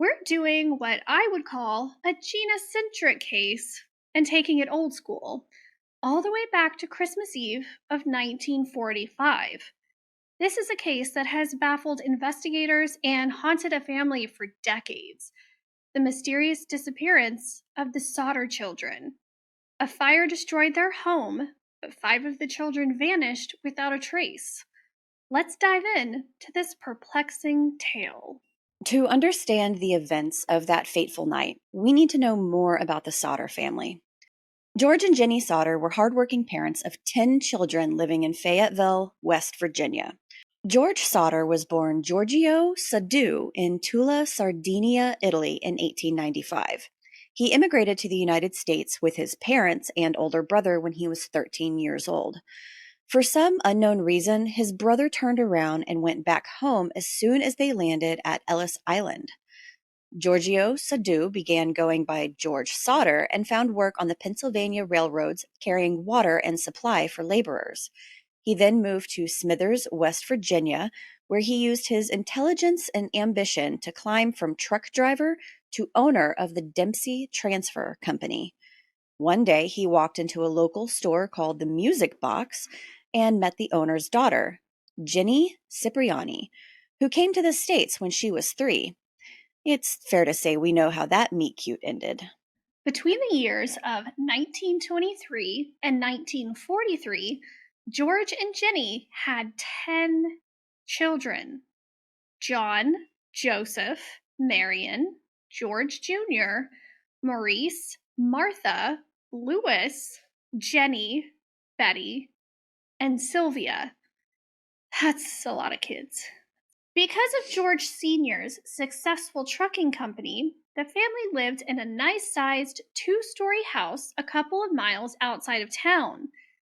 We're doing what I would call a Gina-centric case and taking it old school, all the way back to Christmas Eve of 1945. This is a case that has baffled investigators and haunted a family for decades. The mysterious disappearance of the Sodder children. A fire destroyed their home, but 5 of the children vanished without a trace. Let's dive in to this perplexing tale. To understand the events of that fateful night, we need to know more about the Sodder family. George and Jennie Sodder were hardworking parents of 10 children living in Fayetteville, West Virginia. George Sodder was born Giorgio Sadu in Tula, Sardinia, Italy in 1895. He immigrated to the United States with his parents and older brother when he was 13 years old. For some unknown reason, his brother turned around and went back home as soon as they landed at Ellis Island. Giorgio Sadu began going by George Sodder and found work on the Pennsylvania railroads carrying water and supply for laborers. He then moved to Smithers, West Virginia, where he used his intelligence and ambition to climb from truck driver to owner of the Dempsey Transfer Company. One day, he walked into a local store called the Music Box and met the owner's daughter, Jennie Cipriani, who came to the States when she was 3. It's fair to say we know how that meet-cute ended. Between the years of 1923 and 1943, George and Jennie had 10 children: John, Joseph, Marion, George Jr., Maurice, Martha, Louis, Jenny, Betty, and Sylvia. That's a lot of kids. Because of George Sr.'s successful trucking company, the family lived in a nice-sized 2-story house a couple of miles outside of town.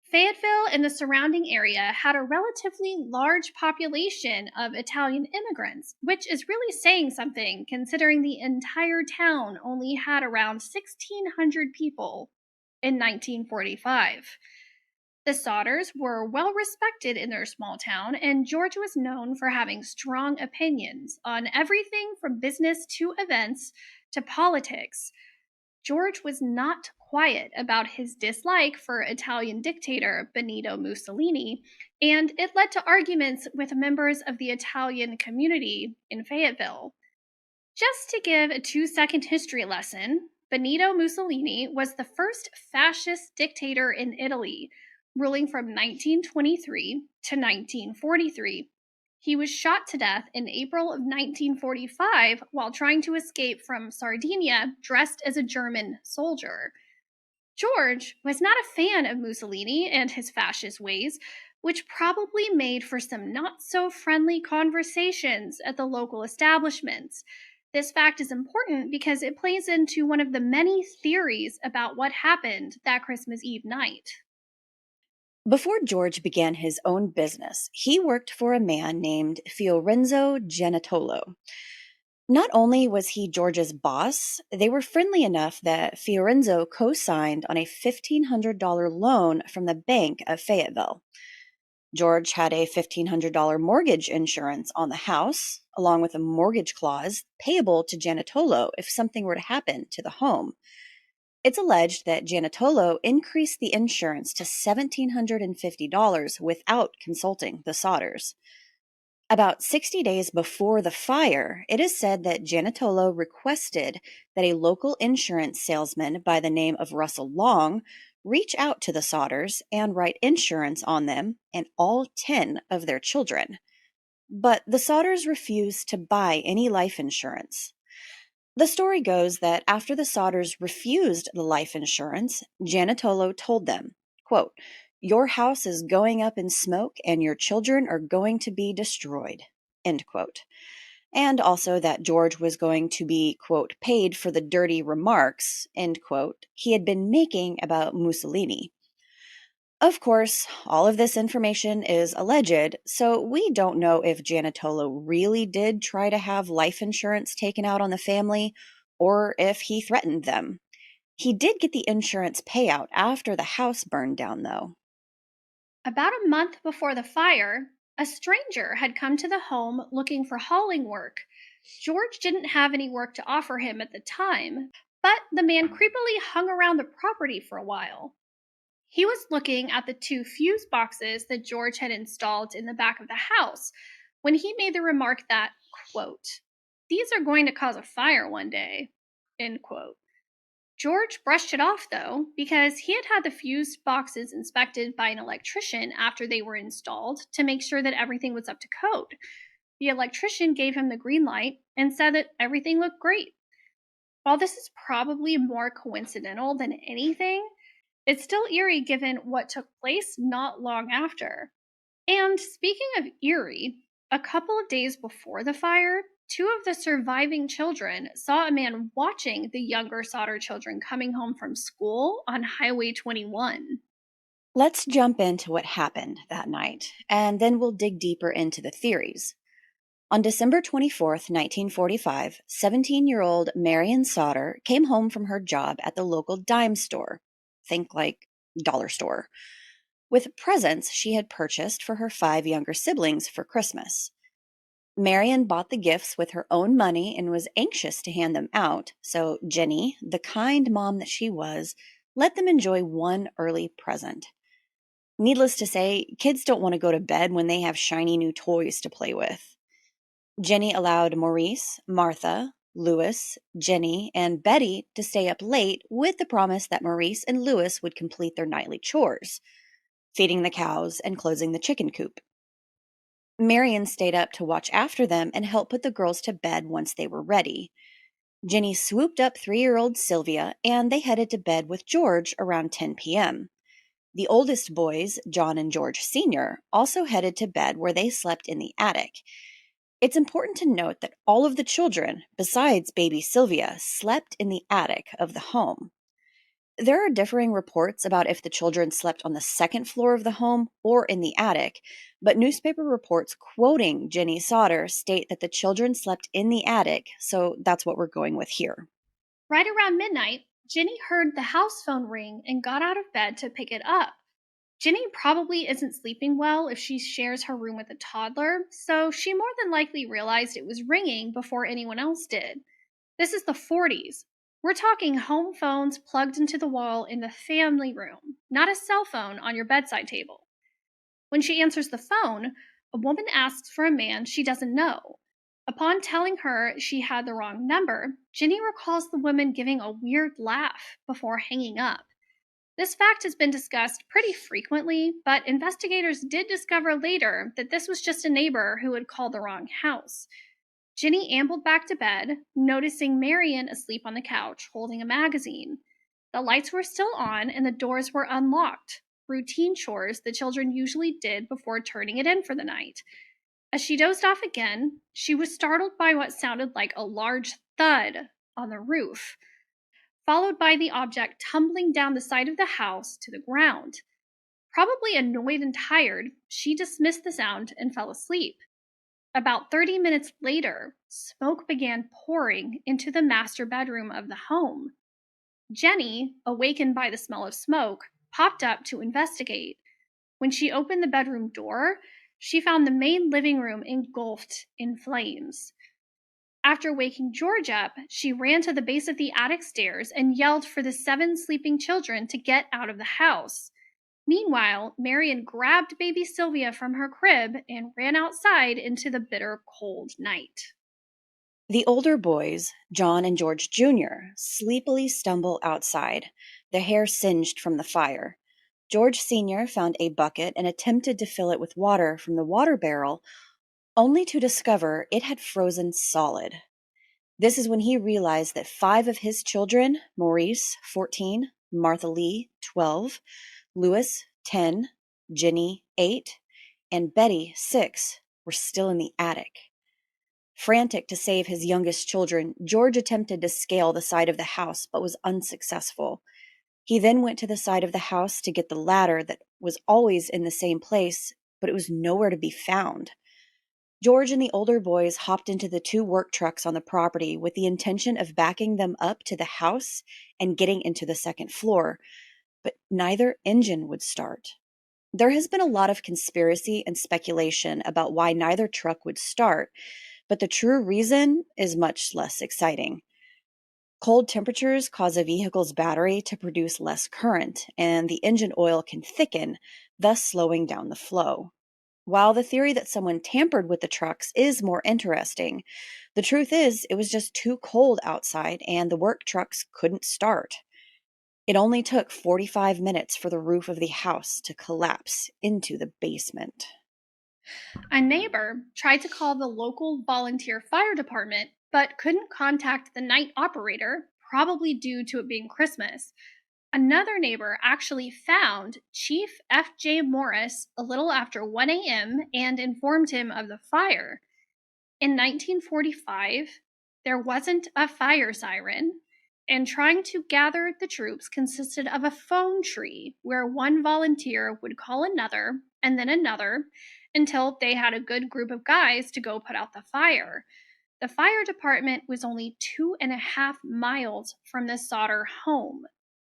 Fayetteville and the surrounding area had a relatively large population of Italian immigrants, which is really saying something considering the entire town only had around 1,600 people in 1945. The Sodders were well respected in their small town, and George was known for having strong opinions on everything from business to events to politics. George was not quiet about his dislike for Italian dictator Benito Mussolini, and it led to arguments with members of the Italian community in Fayetteville. Just to give a 2-second history lesson, Benito Mussolini was the first fascist dictator in Italy, ruling from 1923 to 1943. He was shot to death in April of 1945 while trying to escape from Sardinia dressed as a German soldier. George was not a fan of Mussolini and his fascist ways, which probably made for some not so friendly conversations at the local establishments. This fact is important because it plays into one of the many theories about what happened that Christmas Eve night. Before George began his own business, he worked for a man named Fiorenzo Giannittolo. Not only was he George's boss, they were friendly enough that Fiorenzo co-signed on a $1,500 loan from the Bank of Fayetteville. George had a $1,500 mortgage insurance on the house, along with a mortgage clause payable to Giannittolo if something were to happen to the home. It's alleged that Giannittolo increased the insurance to $1,750 without consulting the Sodders. About 60 days before the fire, it is said that Giannittolo requested that a local insurance salesman by the name of Russell Long reach out to the Sodders and write insurance on them and all 10 of their children. But the Sodders refused to buy any life insurance. The story goes that after the Sodders refused the life insurance, Giannittolo told them, quote, "Your house is going up in smoke and your children are going to be destroyed," end quote. And also that George was going to be, quote, "paid for the dirty remarks," end quote, he had been making about Mussolini. Of course, all of this information is alleged, so we don't know if Giannittolo really did try to have life insurance taken out on the family or if he threatened them. He did get the insurance payout after the house burned down, though. About a month before the fire, a stranger had come to the home looking for hauling work. George didn't have any work to offer him at the time, but the man creepily hung around the property for a while. He was looking at the two fuse boxes that George had installed in the back of the house when he made the remark that, quote, "These are going to cause a fire one day," end quote. George brushed it off, though, because he had had the fuse boxes inspected by an electrician after they were installed to make sure that everything was up to code. The electrician gave him the green light and said that everything looked great. While this is probably more coincidental than anything, it's still eerie given what took place not long after. And speaking of eerie, a couple of days before the fire, two of the surviving children saw a man watching the younger Sodder children coming home from school on Highway 21. Let's jump into what happened that night, and then we'll dig deeper into the theories. On December 24th, 1945, 17-year-old Marion Sodder came home from her job at the local dime store. Think like dollar store. With presents she had purchased for her 5 younger siblings for Christmas. Marion bought the gifts with her own money and was anxious to hand them out, so Jennie, the kind mom that she was, let them enjoy one early present. Needless to say, kids don't want to go to bed when they have shiny new toys to play with. Jennie allowed Maurice, Martha, Louis, Jennie, and Betty to stay up late with the promise that Maurice and Louis would complete their nightly chores, feeding the cows and closing the chicken coop. Marion stayed up to watch after them and help put the girls to bed once they were ready. Jennie swooped up 3-year-old Sylvia, and they headed to bed with George around 10 p.m. The oldest boys, John and George Sr., also headed to bed where they slept in the attic. It's important to note that all of the children, besides baby Sylvia, slept in the attic of the home. There are differing reports about if the children slept on the second floor of the home or in the attic, but newspaper reports quoting Jennie Sodder state that the children slept in the attic, so that's what we're going with here. Right around midnight, Jennie heard the house phone ring and got out of bed to pick it up. Jennie probably isn't sleeping well if she shares her room with a toddler, so she more than likely realized it was ringing before anyone else did. This is the 40s. We're talking home phones plugged into the wall in the family room, not a cell phone on your bedside table. When she answers the phone, a woman asks for a man she doesn't know. Upon telling her she had the wrong number, Jennie recalls the woman giving a weird laugh before hanging up. This fact has been discussed pretty frequently, but investigators did discover later that this was just a neighbor who had called the wrong house. Jennie ambled back to bed, noticing Marion asleep on the couch holding a magazine. The lights were still on and the doors were unlocked, routine chores the children usually did before turning it in for the night. As she dozed off again, she was startled by what sounded like a large thud on the roof, followed by the object tumbling down the side of the house to the ground. Probably annoyed and tired, she dismissed the sound and fell asleep. About 30 minutes later, smoke began pouring into the master bedroom of the home. Jennie, awakened by the smell of smoke, popped up to investigate. When she opened the bedroom door, she found the main living room engulfed in flames. After waking George up, she ran to the base of the attic stairs and yelled for the 7 sleeping children to get out of the house. Meanwhile, Marion grabbed baby Sylvia from her crib and ran outside into the bitter cold night. The older boys, John and George Jr., sleepily stumble outside, their hair singed from the fire. George Sr. found a bucket and attempted to fill it with water from the water barrel, only to discover it had frozen solid. This is when he realized that 5 of his children, Maurice, 14, Martha Lee, 12, Louis, 10, Jennie, 8, and Betty, 6, were still in the attic. Frantic to save his youngest children, George attempted to scale the side of the house but was unsuccessful. He then went to the side of the house to get the ladder that was always in the same place, but it was nowhere to be found. George and the older boys hopped into the 2 work trucks on the property with the intention of backing them up to the house and getting into the second floor, but neither engine would start. There has been a lot of conspiracy and speculation about why neither truck would start, but the true reason is much less exciting. Cold temperatures cause a vehicle's battery to produce less current, and the engine oil can thicken, thus slowing down the flow. While the theory that someone tampered with the trucks is more interesting, the truth is it was just too cold outside and the work trucks couldn't start. It only took 45 minutes for the roof of the house to collapse into the basement. A neighbor tried to call the local volunteer fire department, but couldn't contact the night operator, probably due to it being Christmas. Another neighbor actually found Chief F.J. Morris a little after 1 a.m. and informed him of the fire. In 1945, there wasn't a fire siren, and trying to gather the troops consisted of a phone tree where one volunteer would call another and then another until they had a good group of guys to go put out the fire. The fire department was only 2.5 miles from the Sodder home,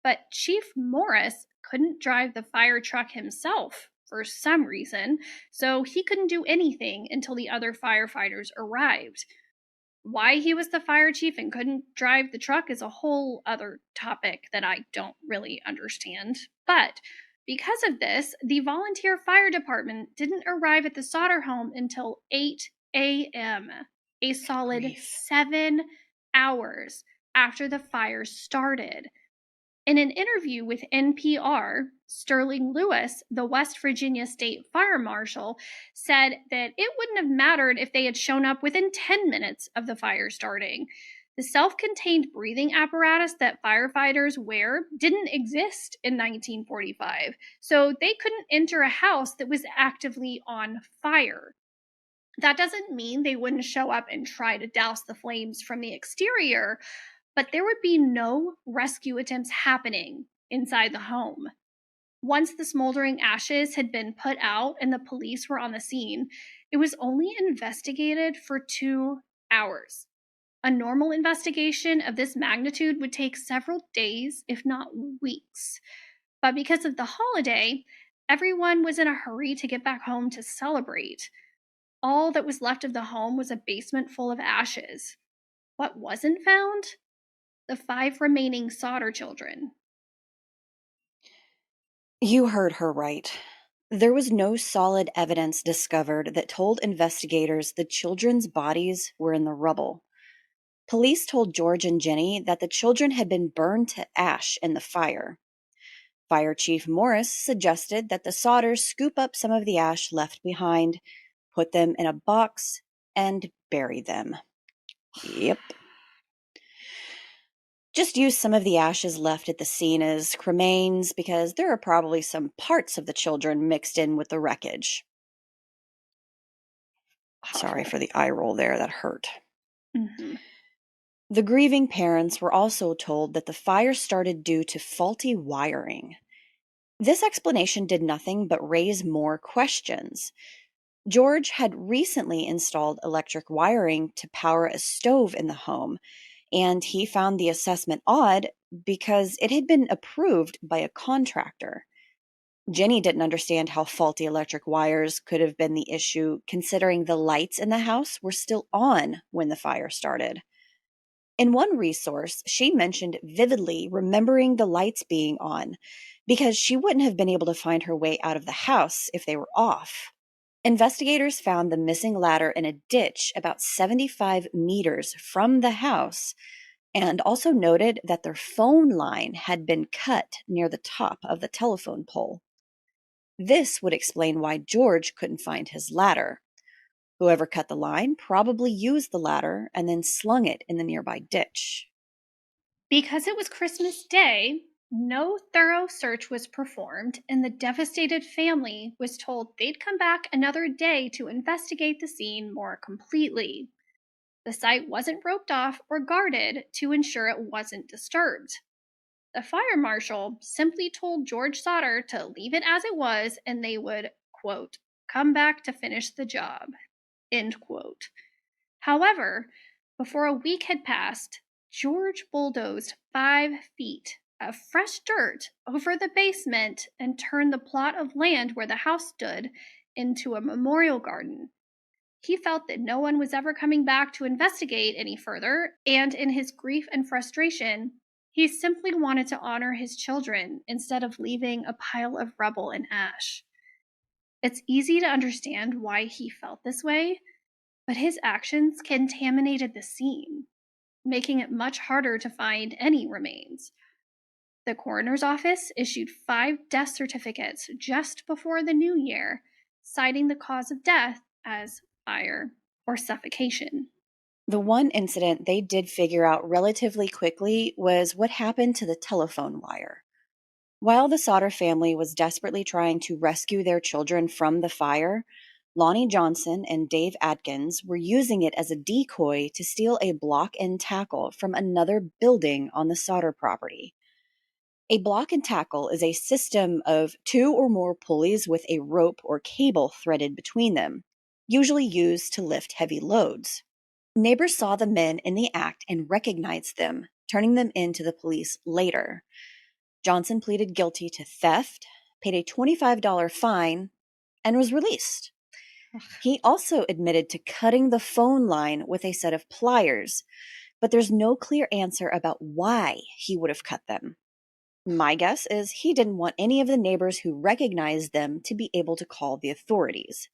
but Chief Morris couldn't drive the fire truck himself for some reason, so he couldn't do anything until the other firefighters arrived. Why he was the fire chief and couldn't drive the truck is a whole other topic that I don't really understand. But because of this, the volunteer fire department didn't arrive at the Sodder home until 8 a.m., a solid Grief. 7 hours after the fire started. In an interview with NPR, Sterling Lewis, the West Virginia State Fire Marshal, said that it wouldn't have mattered if they had shown up within 10 minutes of the fire starting. The self contained breathing apparatus that firefighters wear didn't exist in 1945, so they couldn't enter a house that was actively on fire. That doesn't mean they wouldn't show up and try to douse the flames from the exterior, but there would be no rescue attempts happening inside the home. Once the smoldering ashes had been put out and the police were on the scene, it was only investigated for 2 hours. A normal investigation of this magnitude would take several days, if not weeks. But because of the holiday, everyone was in a hurry to get back home to celebrate. All that was left of the home was a basement full of ashes. What wasn't found? The 5 remaining Sodder children. You heard her right. There was no solid evidence discovered that told investigators the children's bodies were in the rubble. Police told George and Jennie that the children had been burned to ash in the fire. Fire Chief Morris suggested that the Sodders scoop up some of the ash left behind, put them in a box, and bury them. Yep. Just use some of the ashes left at the scene as cremains because there are probably some parts of the children mixed in with the wreckage. Sorry for the eye roll there, that hurt. Mm-hmm. The grieving parents were also told that the fire started due to faulty wiring. This explanation did nothing but raise more questions. George had recently installed electric wiring to power a stove in the home, and he found the assessment odd because it had been approved by a contractor. Jennie didn't understand how faulty electric wires could have been the issue, considering the lights in the house were still on when the fire started. In one resource, she mentioned vividly remembering the lights being on because she wouldn't have been able to find her way out of the house if they were off. Investigators found the missing ladder in a ditch about 75 meters from the house and also noted that their phone line had been cut near the top of the telephone pole. This would explain why George couldn't find his ladder. Whoever cut the line probably used the ladder and then slung it in the nearby ditch. Because it was Christmas Day, no thorough search was performed, and the devastated family was told they'd come back another day to investigate the scene more completely. The site wasn't roped off or guarded to ensure it wasn't disturbed. The fire marshal simply told George Sodder to leave it as it was and they would, quote, come back to finish the job, end quote. However, before a week had passed, George bulldozed 5 feet of fresh dirt over the basement and turned the plot of land where the house stood into a memorial garden. He felt that no one was ever coming back to investigate any further, and in his grief and frustration, he simply wanted to honor his children instead of leaving a pile of rubble and ash. It's easy to understand why he felt this way, but his actions contaminated the scene, making it much harder to find any remains. The coroner's office issued 5 death certificates just before the new year, citing the cause of death as fire or suffocation. The one incident they did figure out relatively quickly was what happened to the telephone wire. While the Sodder family was desperately trying to rescue their children from the fire, Lonnie Johnson and Dave Atkins were using it as a decoy to steal a block and tackle from another building on the Sodder property. A block and tackle is a system of 2 or more pulleys with a rope or cable threaded between them, usually used to lift heavy loads. Neighbors saw the men in the act and recognized them, turning them in to the police later. Johnson pleaded guilty to theft, paid a $25 fine, and was released. He also admitted to cutting the phone line with a set of pliers, but there's no clear answer about why he would have cut them. My guess is he didn't want any of the neighbors who recognized them to be able to call the authorities.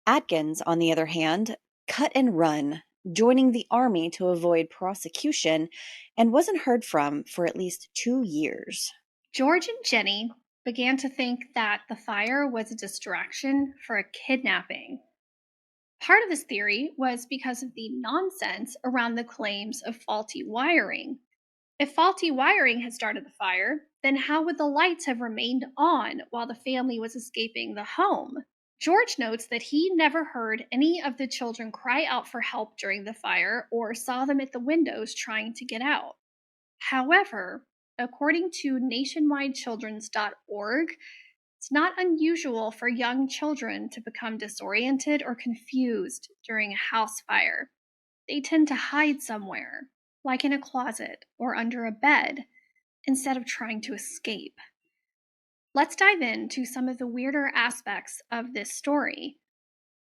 Atkins, on the other hand, cut and run, joining the army to avoid prosecution, and wasn't heard from for at least 2 years. George and Jennie began to think that the fire was a distraction for a kidnapping. Part of this theory was because of the nonsense around the claims of faulty wiring. If faulty wiring had started the fire, then how would the lights have remained on while the family was escaping the home? George notes that he never heard any of the children cry out for help during the fire or saw them at the windows trying to get out. However, according to nationwidechildrens.org, it's not unusual for young children to become disoriented or confused during a house fire. They tend to hide somewhere, like in a closet or under a bed, instead of trying to escape. Let's dive into some of the weirder aspects of this story.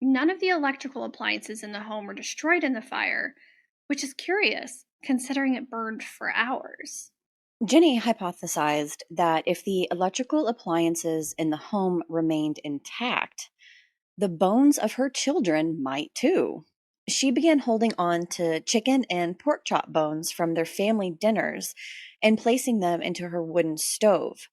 None of the electrical appliances in the home were destroyed in the fire, which is curious considering it burned for hours. Jenny hypothesized that if the electrical appliances in the home remained intact, the bones of her children might too. She began holding on to chicken and pork chop bones from their family dinners and placing them into her wooden stove.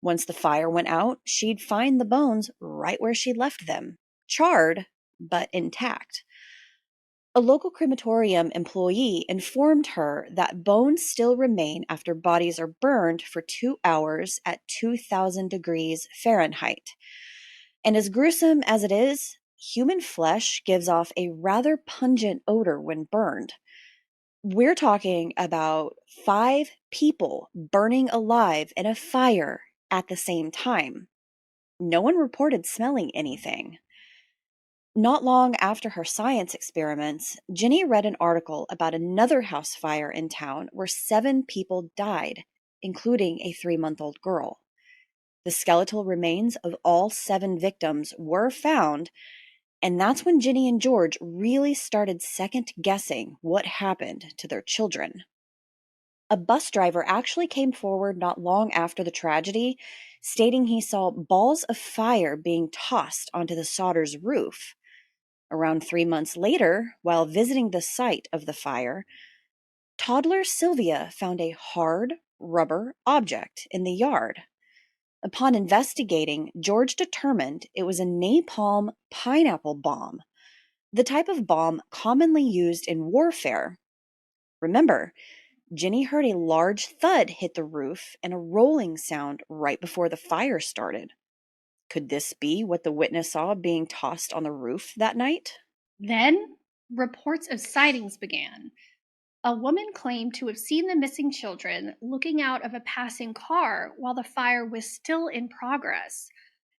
Once the fire went out, she'd find the bones right where she left them, charred but intact. A local crematorium employee informed her that bones still remain after bodies are burned for 2 hours at 2,000 degrees Fahrenheit. And as gruesome as it is, human flesh gives off a rather pungent odor when burned. We're talking about 5 people burning alive in a fire at the same time. No one reported smelling anything. Not long after her science experiments, Jenny read an article about another house fire in town where 7 people died, including a 3-month-old girl. The skeletal remains of all 7 victims were found, and that's when Jenny and George really started second guessing what happened to their children. A bus driver actually came forward not long after the tragedy, stating he saw balls of fire being tossed onto the Sodders' roof. Around 3 months later, while visiting the site of the fire, toddler Sylvia found a hard rubber object in the yard. Upon investigating, George determined it was a napalm pineapple bomb, the type of bomb commonly used in warfare. Remember, Jenny heard a large thud hit the roof and a rolling sound right before the fire started. Could this be what the witness saw being tossed on the roof that night? Then, reports of sightings began. A woman claimed to have seen the missing children looking out of a passing car while the fire was still in progress.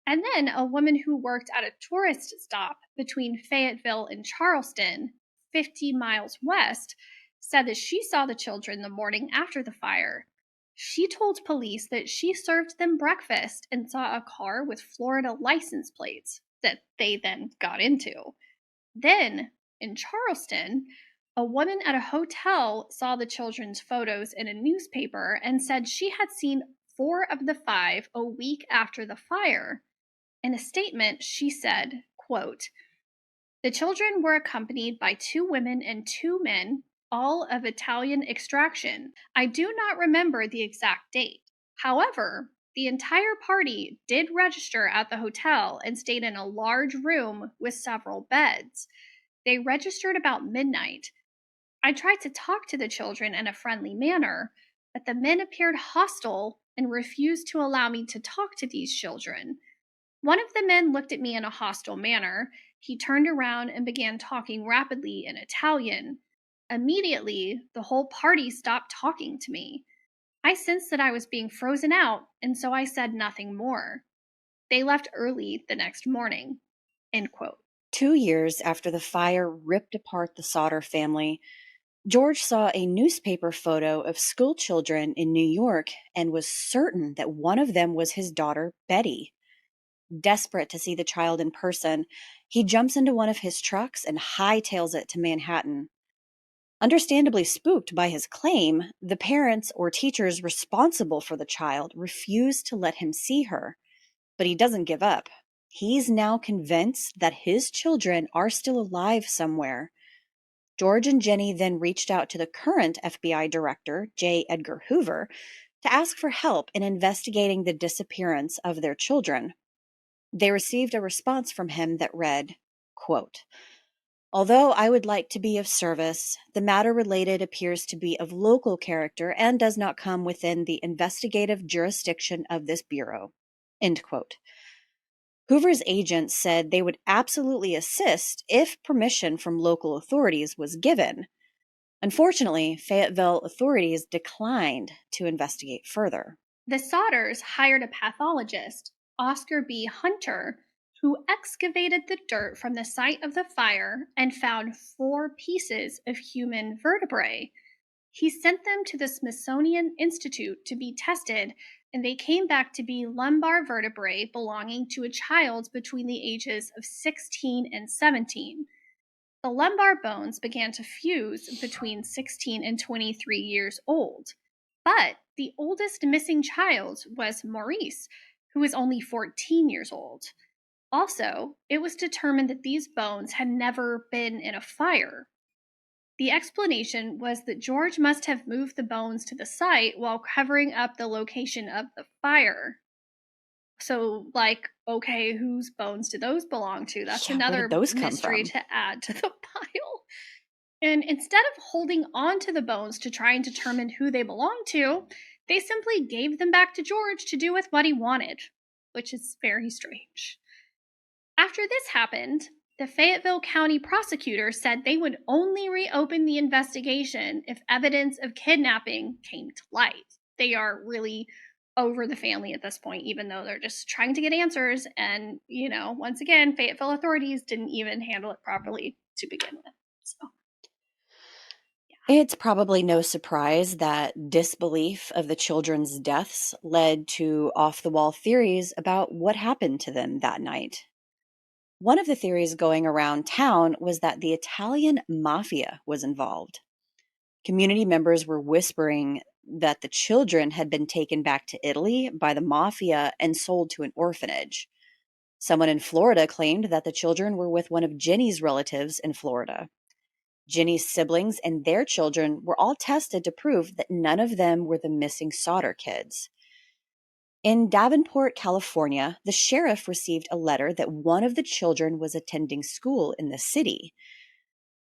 And then a woman who worked at a tourist stop between Fayetteville and Charleston, 50 miles west, said that she saw the children the morning after the fire. She told police that she served them breakfast and saw a car with Florida license plates that they then got into. Then, in Charleston, a woman at a hotel saw the children's photos in a newspaper and said she had seen 4 of the 5 a week after the fire. In a statement, she said, quote, "The children were accompanied by 2 women and 2 men, all of Italian extraction. I do not remember the exact date. However, the entire party did register at the hotel and stayed in a large room with several beds. They registered about midnight. I tried to talk to the children in a friendly manner, but the men appeared hostile and refused to allow me to talk to these children. One of the men looked at me in a hostile manner. He turned around and began talking rapidly in Italian. Immediately, the whole party stopped talking to me. I sensed that I was being frozen out, and so I said nothing more. They left early the next morning." End quote. 2 years after the fire ripped apart the Sodder family, George saw a newspaper photo of school children in New York and was certain that one of them was his daughter, Betty. Desperate to see the child in person, he jumps into one of his trucks and hightails it to Manhattan. Understandably spooked by his claim, the parents or teachers responsible for the child refuse to let him see her. But he doesn't give up. He's now convinced that his children are still alive somewhere. George and Jennie then reached out to the current FBI director, J. Edgar Hoover, to ask for help in investigating the disappearance of their children. They received a response from him that read, quote, "Although I would like to be of service, the matter related appears to be of local character and does not come within the investigative jurisdiction of this bureau." End quote. Hoover's agents said they would absolutely assist if permission from local authorities was given. Unfortunately, Fayetteville authorities declined to investigate further. The Sodders hired a pathologist, Oscar B. Hunter, who excavated the dirt from the site of the fire and found 4 pieces of human vertebrae. He sent them to the Smithsonian Institute to be tested, and they came back to be lumbar vertebrae belonging to a child between the ages of 16 and 17. The lumbar bones began to fuse between 16 and 23 years old. But the oldest missing child was Maurice, who was only 14 years old. Also, it was determined that these bones had never been in a fire. The explanation was that George must have moved the bones to the site while covering up the location of the fire. So, okay, whose bones do those belong to? That's Yeah, where did another those come mystery from? to add to the pile. And instead of holding on to the bones to try and determine who they belong to, they simply gave them back to George to do with what he wanted, which is very strange. After this happened, the Fayetteville County prosecutor said they would only reopen the investigation if evidence of kidnapping came to light. They are really over the family at this point, even though they're just trying to get answers. And, once again, Fayetteville authorities didn't even handle it properly to begin with. So. It's probably no surprise that disbelief of the children's deaths led to off-the-wall theories about what happened to them that night. One of the theories going around town was that the Italian mafia was involved. Community members were whispering that the children had been taken back to Italy by the mafia and sold to an orphanage. Someone in Florida claimed that the children were with one of Jennie's relatives in Florida. Jennie's siblings and their children were all tested to prove that none of them were the missing Sodder kids. In Davenport, California, the sheriff received a letter that one of the children was attending school in the city.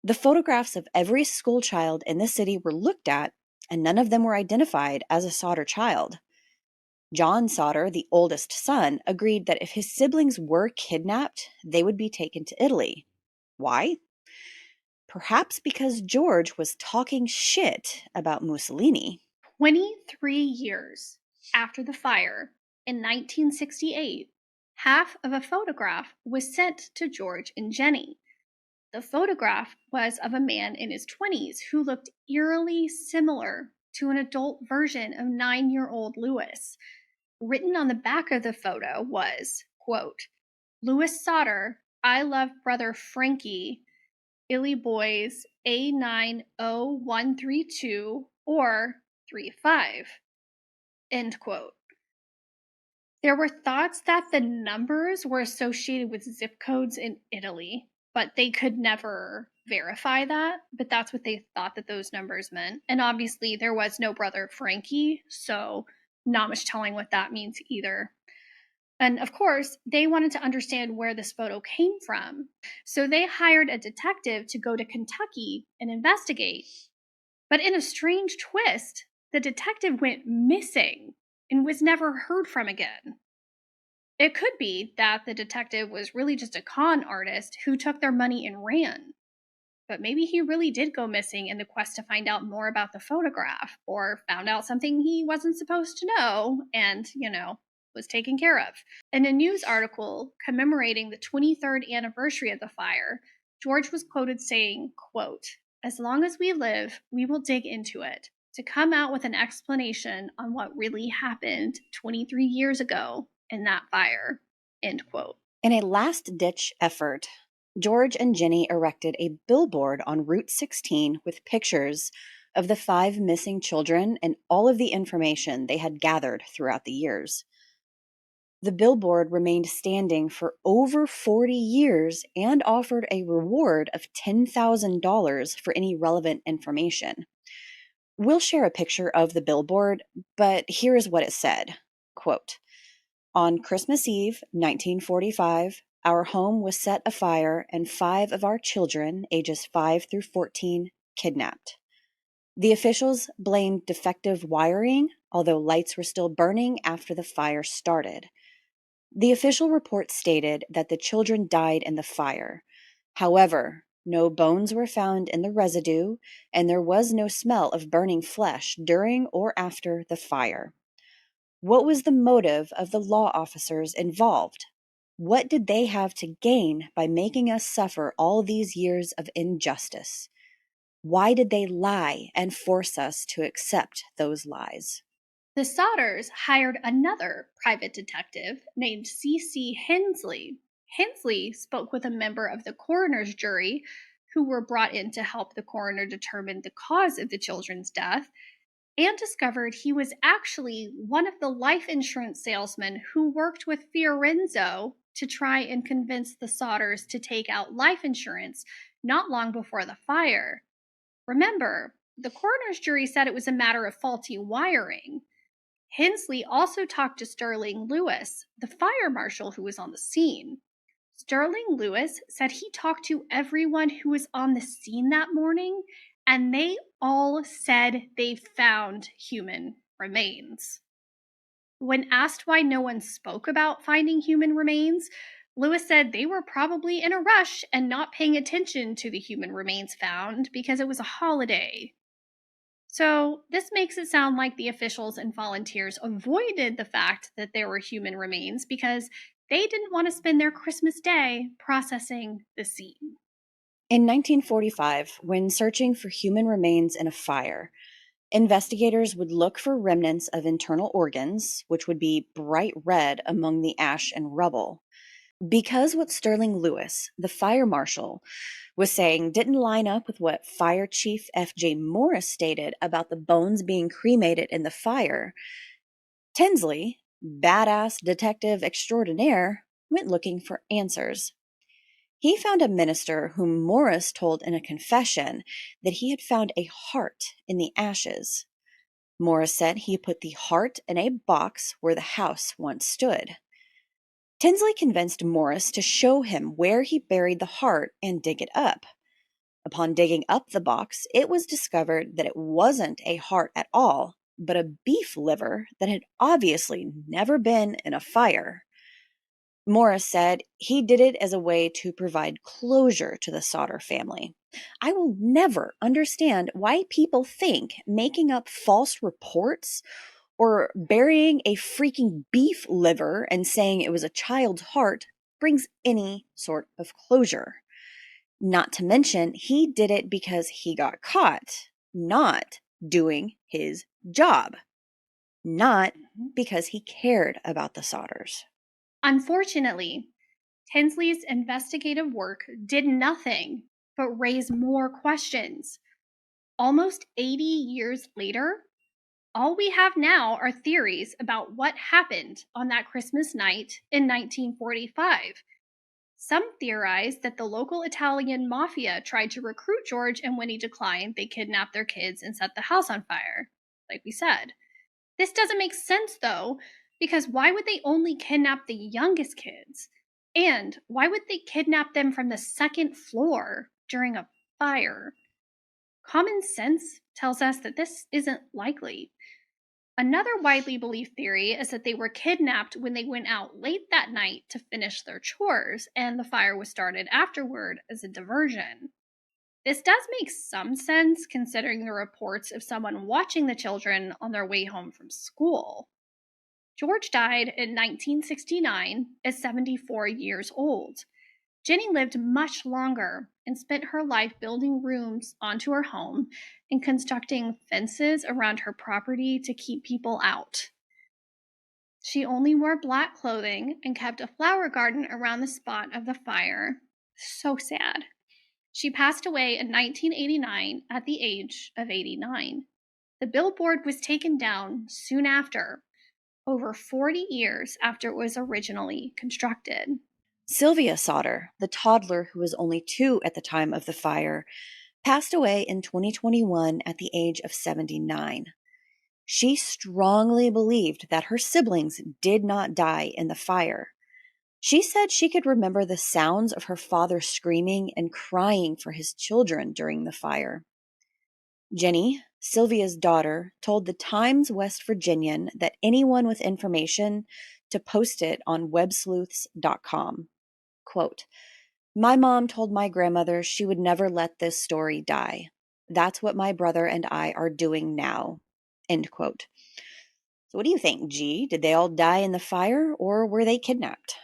The photographs of every school child in the city were looked at, and none of them were identified as a Sodder child. John Sodder, the oldest son, agreed that if his siblings were kidnapped, they would be taken to Italy. Why? Perhaps because George was talking shit about Mussolini. 23 years after the fire, in 1968, half of a photograph was sent to George and Jennie. The photograph was of a man in his 20s who looked eerily similar to an adult version of 9-year-old Louis. Written on the back of the photo was, quote, "Louis Sodder, I love brother Frankie, Illy Boys A90132 or 35, end quote. There were thoughts that the numbers were associated with zip codes in Italy, but they could never verify that. But that's what they thought that those numbers meant. And obviously, there was no brother Frankie, so not much telling what that means either. And of course, they wanted to understand where this photo came from. So they hired a detective to go to Kentucky and investigate. But in a strange twist, the detective went missing and was never heard from again. It could be that the detective was really just a con artist who took their money and ran. But maybe he really did go missing in the quest to find out more about the photograph, or found out something he wasn't supposed to know and, was taken care of. In a news article commemorating the 23rd anniversary of the fire, George was quoted saying, quote, "As long as we live, we will dig into it to come out with an explanation on what really happened 23 years ago in that fire," end quote. In a last-ditch effort, George and Jennie erected a billboard on Route 16 with pictures of the 5 missing children and all of the information they had gathered throughout the years. The billboard remained standing for over 40 years and offered a reward of $10,000 for any relevant information. We'll share a picture of the billboard, but here is what it said. Quote, "On Christmas Eve, 1945, our home was set afire and 5 of our children, ages 5 through 14, kidnapped. The officials blamed defective wiring, although lights were still burning after the fire started. The official report stated that the children died in the fire. However, no bones were found in the residue, and there was no smell of burning flesh during or after the fire. What was the motive of the law officers involved? What did they have to gain by making us suffer all these years of injustice? Why did they lie and force us to accept those lies?" The Sodders hired another private detective named C.C. Hensley. Hensley spoke with a member of the coroner's jury who were brought in to help the coroner determine the cause of the children's death, and discovered he was actually one of the life insurance salesmen who worked with Fiorenzo to try and convince the Sodders to take out life insurance not long before the fire. Remember, the coroner's jury said it was a matter of faulty wiring. Hensley also talked to Sterling Lewis, the fire marshal who was on the scene. Sterling Lewis said he talked to everyone who was on the scene that morning, and they all said they found human remains. When asked why no one spoke about finding human remains, Lewis said they were probably in a rush and not paying attention to the human remains found because it was a holiday. So, this makes it sound like the officials and volunteers avoided the fact that there were human remains because they didn't want to spend their Christmas day processing the scene. In 1945, when searching for human remains in a fire, investigators would look for remnants of internal organs, which would be bright red among the ash and rubble. Because what Sterling Lewis, the fire marshal, was saying didn't line up with what Fire Chief F.J. Morris stated about the bones being cremated in the fire, Tinsley, badass detective extraordinaire, went looking for answers. He found a minister whom Morris told in a confession that he had found a heart in the ashes. Morris said he put the heart in a box where the house once stood. Tinsley convinced Morris to show him where he buried the heart and dig it up. Upon digging up the box, it was discovered that it wasn't a heart at all, but a beef liver that had obviously never been in a fire. Morris said he did it as a way to provide closure to the Sodder family. "I will never understand why people think making up false reports or burying a freaking beef liver and saying it was a child's heart brings any sort of closure. Not to mention, he did it because he got caught, not doing his job, not because he cared about the Sodders." Unfortunately, Tinsley's investigative work did nothing but raise more questions. Almost 80 years later, all we have now are theories about what happened on that Christmas night in 1945. Some theorize that the local Italian mafia tried to recruit George, and when he declined, they kidnapped their kids and set the house on fire, like we said. This doesn't make sense, though, because why would they only kidnap the youngest kids? And why would they kidnap them from the second floor during a fire? Common sense tells us that this isn't likely. Another widely believed theory is that they were kidnapped when they went out late that night to finish their chores, and the fire was started afterward as a diversion. This does make some sense considering the reports of someone watching the children on their way home from school. George died in 1969 at 74 years old. Jennie lived much longer and spent her life building rooms onto her home and constructing fences around her property to keep people out. She only wore black clothing and kept a flower garden around the spot of the fire. So sad. She passed away in 1989 at the age of 89. The billboard was taken down soon after, over 40 years after it was originally constructed. Sylvia Sodder, the toddler who was only 2 at the time of the fire, passed away in 2021 at the age of 79. She strongly believed that her siblings did not die in the fire. She said she could remember the sounds of her father screaming and crying for his children during the fire. Jennie, Sylvia's daughter, told the Times West Virginian that anyone with information to post it on websleuths.com. Quote, "My mom told my grandmother she would never let this story die. That's what my brother and I are doing now." End quote. So what do you think, G? Did they all die in the fire or were they kidnapped?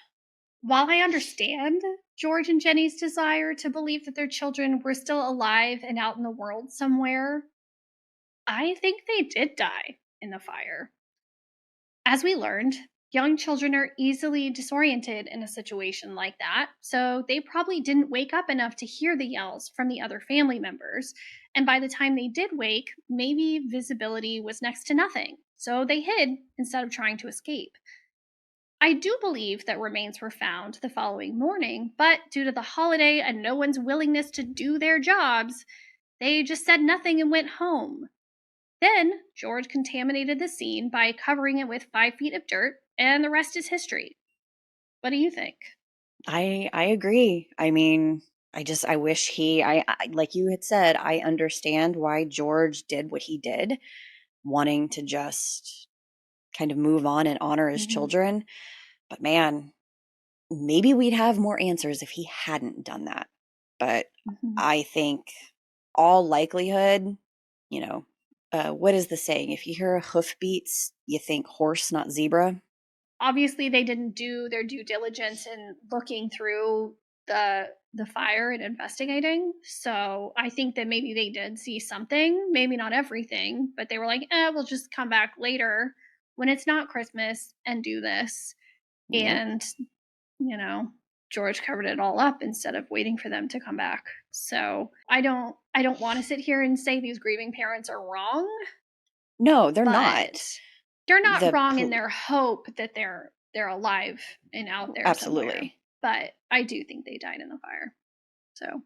While I understand George and Jennie's desire to believe that their children were still alive and out in the world somewhere, I think they did die in the fire. As we learned, young children are easily disoriented in a situation like that, so they probably didn't wake up enough to hear the yells from the other family members. And by the time they did wake, maybe visibility was next to nothing, so they hid instead of trying to escape. I do believe that remains were found the following morning, but due to the holiday and no one's willingness to do their jobs, they just said nothing and went home. Then George contaminated the scene by covering it with 5 feet of dirt, and the rest is history. What do you think? I agree. I mean, I wish I like you had said, I understand why George did what he did, wanting to just kind of move on and honor his children. But man, maybe we'd have more answers if he hadn't done that. But I think all likelihood, what is the saying? If you hear hoofbeats, you think horse, not zebra. Obviously, they didn't do their due diligence in looking through the fire and investigating. So I think that maybe they did see something, maybe not everything, but they were like, we'll just come back later when it's not Christmas and do this. Yep. And, George covered it all up instead of waiting for them to come back. So I don't want to sit here and say these grieving parents are wrong. No, they're not. They're not wrong in their hope that they're alive and out there absolutely somewhere. But I do think they died in the fire. So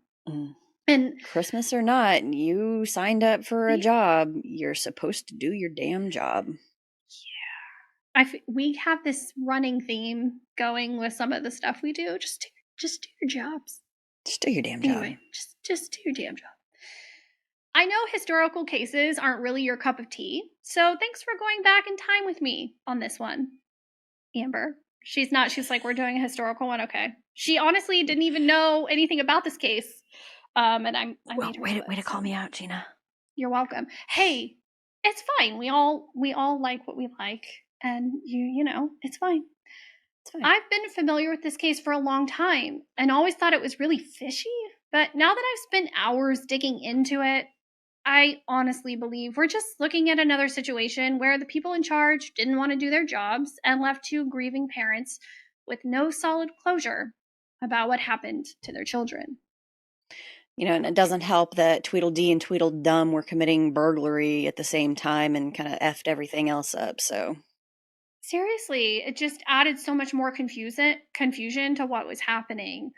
and Christmas or not, you signed up for a job. You're supposed to do your damn job. Yeah. We have this running theme going with some of the stuff we do. Just do your jobs. Just do your damn anyway, job. Just do your damn job. I know historical cases aren't really your cup of tea, so thanks for going back in time with me on this one, Amber. She's like, we're doing a historical one, okay. She honestly didn't even know anything about this case. And I made her way to call me out, Gina. You're welcome. Hey, it's fine. We all like what we like, and it's fine. It's fine. I've been familiar with this case for a long time and always thought it was really fishy, but now that I've spent hours digging into it, I honestly believe we're just looking at another situation where the people in charge didn't want to do their jobs and left 2 grieving parents with no solid closure about what happened to their children. And it doesn't help that Tweedledee and Tweedledum were committing burglary at the same time and kind of effed everything else up, so. Seriously, it just added so much more confusion to what was happening.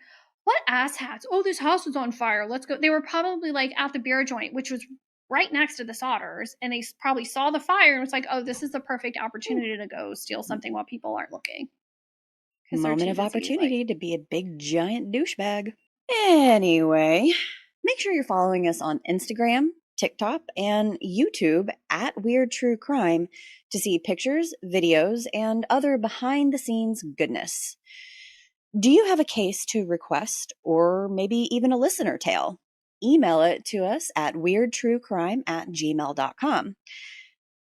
What asshats? Oh, this house is on fire. Let's go. They were probably like at the beer joint, which was right next to the Sodders, and they probably saw the fire and was like, "Oh, this is the perfect opportunity to go steal something while people aren't looking." Because they're Moment too of busy. opportunity to be a big giant douchebag. Anyway, make sure you're following us on Instagram, TikTok, and YouTube at Weird True Crime to see pictures, videos, and other behind the scenes goodness. Do you have a case to request or maybe even a listener tale? Email it to us at weirdtruecrime@gmail.com.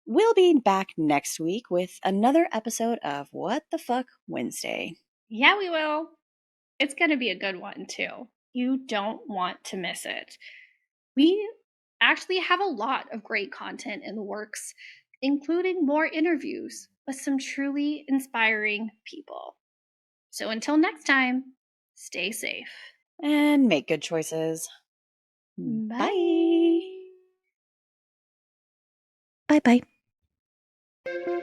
We'll be back next week with another episode of What the Fuck Wednesday. Yeah, we will. It's going to be a good one, too. You don't want to miss it. We actually have a lot of great content in the works, including more interviews with some truly inspiring people. So until next time, stay safe. And make good choices. Bye. Bye. Bye-bye.